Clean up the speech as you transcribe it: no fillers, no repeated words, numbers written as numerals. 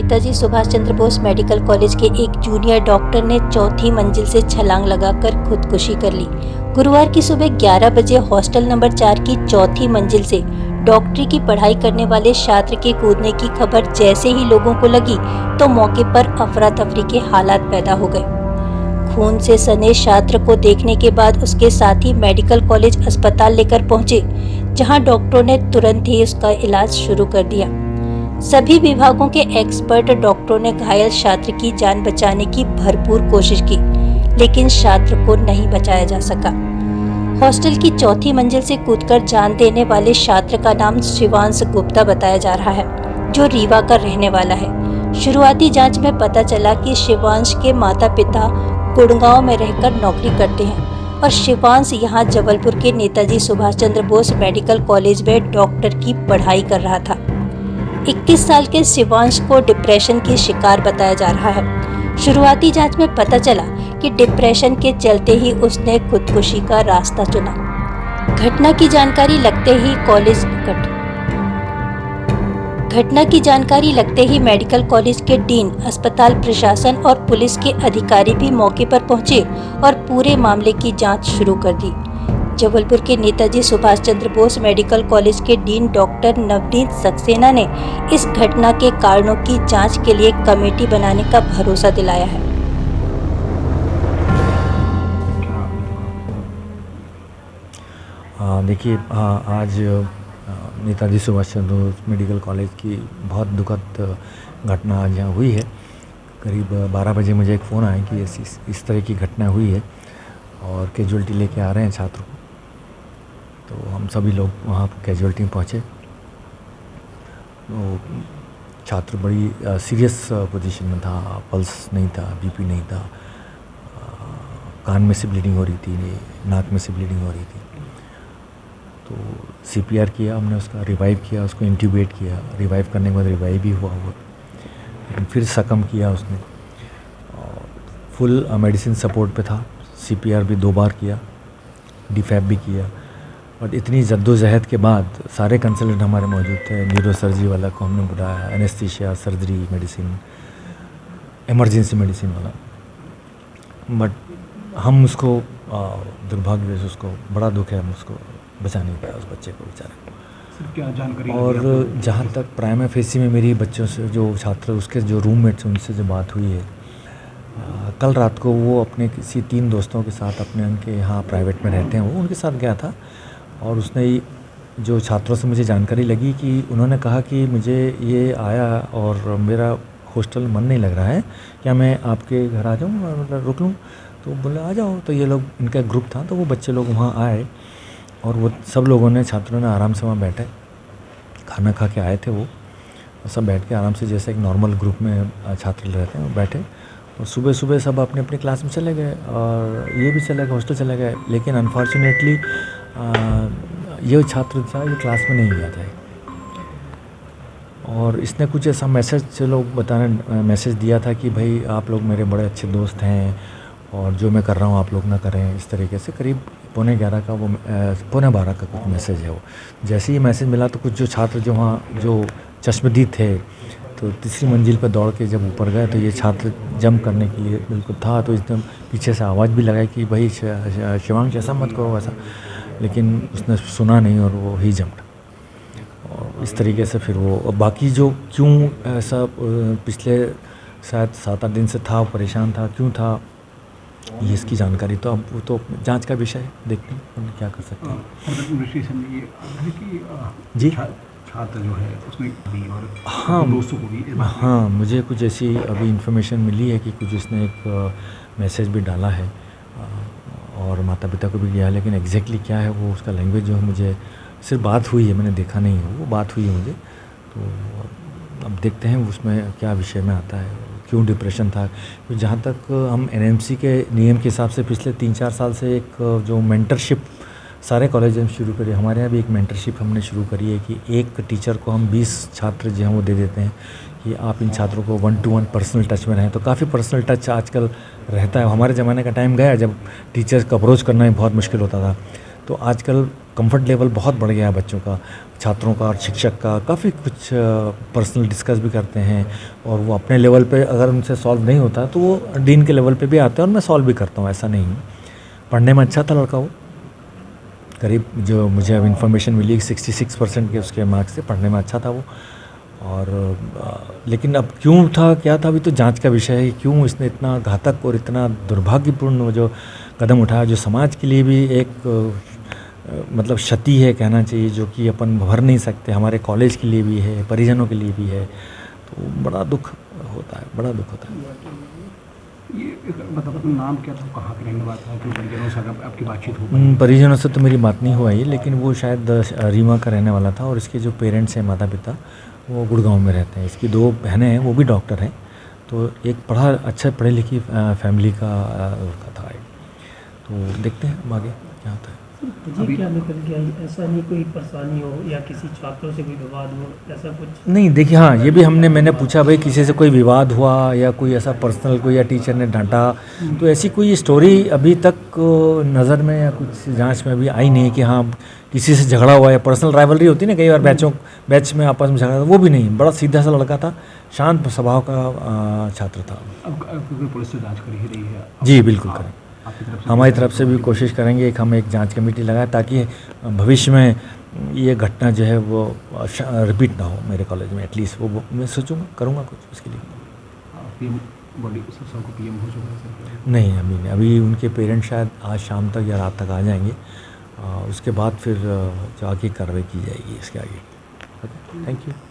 Netaji Subhash Chandra Bose medical college के एक junior doctor ने चौथी मंजिल से छलांग लगाकर खुदकुशी कर ली। गुरुवार की सुबह 11 बजे हॉस्टल नंबर 4 की चौथी मंजिल से डॉक्टरी की पढ़ाई करने वाले छात्र के कूदने की खबर जैसे ही लोगों को लगी तो मौके पर अफरा तफरी के हालात पैदा हो गए। खून से सने छात्र को देखने के बाद उसके साथी मेडिकल कॉलेज अस्पताल लेकर पहुंचे, जहां डॉक्टरों ने तुरंत ही उसका इलाज शुरू कर दिया। सभी विभागों के एक्सपर्ट डॉक्टरों ने घायल छात्र की जान बचाने की भरपूर कोशिश की, लेकिन छात्र को नहीं बचाया जा सका। हॉस्टल की चौथी मंजिल से कूदकर जान देने वाले छात्र का नाम शिवांश गुप्ता बताया जा रहा है, जो रीवा का रहने वाला है। शुरुआती जांच में पता चला कि शिवांश के माता पिता गुड़गांव में रहकर नौकरी करते हैं और शिवांश यहाँ जबलपुर के नेताजी सुभाष चंद्र बोस मेडिकल कॉलेज में डॉक्टर की पढ़ाई कर रहा था। 21 साल के शिवांश को डिप्रेशन की शिकार बताया जा रहा है। शुरुआती जांच में पता चला कि डिप्रेशन के चलते ही उसने खुदकुशी का रास्ता चुना। घटना की जानकारी लगते ही मेडिकल कॉलेज के डीन, अस्पताल प्रशासन और पुलिस के अधिकारी भी मौके पर पहुंचे और पूरे मामले की जांच शुरू कर दी। जबलपुर के नेताजी सुभाष चंद्र बोस मेडिकल कॉलेज के डीन डॉक्टर नवनीत सक्सेना ने इस घटना के कारणों की जांच के लिए कमेटी बनाने का भरोसा दिलाया है। देखिए, आज नेताजी सुभाष चंद्र बोस मेडिकल कॉलेज की बहुत दुखद घटना आज यहाँ हुई है। करीब 12 बजे मुझे एक फ़ोन आया कि इस तरह की घटना हुई है और कैजुअल्टी लेके आ रहे हैं छात्र को। तो हम सभी लोग वहाँ कैजुअल्टी में पहुँचे। तो छात्र बड़ी सीरियस पोजीशन में था, पल्स नहीं था, बीपी नहीं था, कान में से ब्लीडिंग हो रही थी, नाक में से ब्लीडिंग हो रही थी। तो सीपीआर किया हमने, उसका रिवाइव किया, उसको इंट्यूबेट किया। रिवाइव करने के बाद रिवाइव भी हुआ वो, लेकिन फिर सकम किया उसने और फुल मेडिसिन सपोर्ट पे था। सीपीआर भी 2 बार किया, डीफैब भी किया। और इतनी जद्दोजहद के बाद सारे कंसल्टेंट हमारे मौजूद थे। न्यूरोसर्जरी वाला को हमने बुलाया, anaesthesia, surgery medicine, emergency medicine वाला। बट हम उसको दुर्भाग्य से उसको बड़ा दुख है, हम उसको बचा नहीं पाया, उस बच्चे को बेचारे को। क्या जानकारी? और जहाँ तक प्राइमा फेसी में मेरी बच्चों से जो छात्र, उसके जो रूममेट्स, उनसे जो बात हुई है, कल रात को वो अपने किसी 3 दोस्तों के साथ अपने उनके यहाँ प्राइवेट में रहते हैं, वो उनके साथ गया था। और उसने जो छात्रों से मुझे जानकारी लगी कि उन्होंने कहा कि मुझे ये आया और मेरा हॉस्टल मन नहीं लग रहा है, क्या मैं आपके घर आ जाऊँ, मतलब रुक लूँ? तो बोले आ जाओ। तो ये लोग, इनका ग्रुप था, तो वो बच्चे लोग वहाँ आए और वो सब लोगों ने, छात्रों ने आराम से वहाँ बैठे, खाना खा के आए थे वो, सब बैठ के आराम से जैसे एक नॉर्मल ग्रुप में छात्र रहते हैं वो बैठे। और सुबह सुबह सब अपने अपने क्लास में चले गए और ये भी चले गए, हॉस्टल चले गए। लेकिन अनफॉर्चुनेटली ये छात्र था, ये क्लास में नहीं गया था। और इसने कुछ ऐसा मैसेज दिया था कि भाई आप लोग मेरे बड़े अच्छे दोस्त हैं और जो मैं कर रहा हूँ आप लोग ना करें, इस तरीके से। करीब 11:15 का वो 11:15 का कुछ मैसेज है वो। जैसे ही मैसेज मिला तो कुछ जो छात्र जो वहाँ जो चश्मदीद थे, तो तीसरी मंजिल पर दौड़ के जब ऊपर गए तो ये छात्र जंप करने के लिए बिल्कुल था। तो इसने पीछे से आवाज़ भी लगाई कि भाई शिवांश ऐसा मत करो वैसा, लेकिन उसने सुना नहीं और वो ही जंप। और इस तरीके से फिर वो बाकी जो क्यों ऐसा पिछले शायद 7-8 दिन से था, परेशान था, क्यों था, ये इसकी जानकारी तो अब वो तो जांच का विषय है, देखते हैं क्या कर सकते हैं। जी, छात्र जो है उसने भी और हाँ, दोस्तों को भी, हाँ, मुझे कुछ ऐसी अभी इन्फॉर्मेशन मिली है कि कुछ उसने एक मैसेज भी डाला है और माता पिता को भी किया, लेकिन एग्जैक्टली क्या है वो, उसका लैंग्वेज जो है, मुझे सिर्फ बात हुई है, मैंने देखा नहीं है, वो बात हुई है मुझे। तो अब देखते हैं उसमें क्या विषय में आता है, क्यों डिप्रेशन था। तो जहाँ तक हम एनएमसी के नियम के हिसाब से पिछले 3-4 साल से एक जो मेंटरशिप सारे कॉलेज में शुरू करी, हमारे यहाँ भी एक मेंटरशिप हमने शुरू करी है कि एक टीचर को हम 20 छात्र जो हैं वो दे देते हैं कि आप इन छात्रों को 1-to-1 पर्सनल टच में रहें। तो काफ़ी पर्सनल टच आजकल रहता है। हमारे ज़माने का टाइम गया जब टीचर्स को अप्रोच करना ही बहुत मुश्किल होता था। तो आजकल कंफर्ट लेवल बहुत बढ़ गया है बच्चों का, छात्रों का और शिक्षक का। काफ़ी कुछ पर्सनल डिस्कस भी करते हैं और वो अपने लेवल पे अगर उनसे सॉल्व नहीं होता तो वो डीन के लेवल पे भी आते हैं और मैं सॉल्व भी करता हूँ, ऐसा नहीं है। पढ़ने में अच्छा था लड़का वो, करीब जो मुझे अब इन्फॉर्मेशन मिली 66% के उसके मार्क्स थे, पढ़ने में अच्छा था वो। और लेकिन अब क्यों था क्या था अभी तो जांच का विषय है, क्यों इसने इतना घातक और इतना दुर्भाग्यपूर्ण वो जो कदम उठाया, जो समाज के लिए भी एक मतलब क्षति है कहना चाहिए, जो कि अपन भर नहीं सकते, हमारे कॉलेज के लिए भी है, परिजनों के लिए भी है, तो बड़ा दुख होता है, बड़ा दुख होता है। ये मतलब अपना नाम क्या था, कहाँ के रहने वाला था, क्यों परिजनों से अगर आपकी बातचीत हो पाई? परिजनों से तो मेरी बात नहीं हुआ है, लेकिन वो शायद रीवा का रहने वाला था और इसके जो पेरेंट्स हैं, माता पिता, वो गुड़गांव में रहते हैं। इसकी 2 बहनें हैं, वो भी डॉक्टर हैं, तो एक अच्छा पढ़े लिखी फैमिली का लड़का था। तो देखते हैं अब आगे क्या होता है। जी क्या निकल गया, ऐसा नहीं कोई परेशानी हो या किसी छात्रों से कोई विवाद हो, ऐसा कुछ? नहीं देखिए, हाँ ये भी मैंने पूछा भाई किसी से कोई विवाद हुआ या कोई ऐसा पर्सनल कोई या टीचर ने डांटा, तो ऐसी कोई स्टोरी अभी तक नज़र में या कुछ जांच में अभी आई नहीं कि हाँ किसी से झगड़ा हुआ या पर्सनल राइवलरी होती है ना कई बार बैच में आपस में झगड़ा, वो भी नहीं। बड़ा सीधा सा लड़का था, शांत स्वभाव का छात्र था। अब पुलिस से जांच कर ही रही है? जी बिल्कुल करें, आपकी तरफ से हमारी तरफ से भी कोशिश करेंगे हम एक जांच कमेटी लगाएं ताकि भविष्य में ये घटना जो है वो रिपीट ना हो मेरे कॉलेज में। एटलीस्ट वो मैं सोचूंगा, करूँगा कुछ उसके लिए। पीएम बॉडी सबको पीएम हो चुका है सर? नहीं अभी नहीं, अभी उनके पेरेंट्स शायद आज शाम तक या रात तक आ जाएंगे, उसके बाद फिर जो आगे कार्रवाई की जाएगी इसके आगे। Okay, thank you.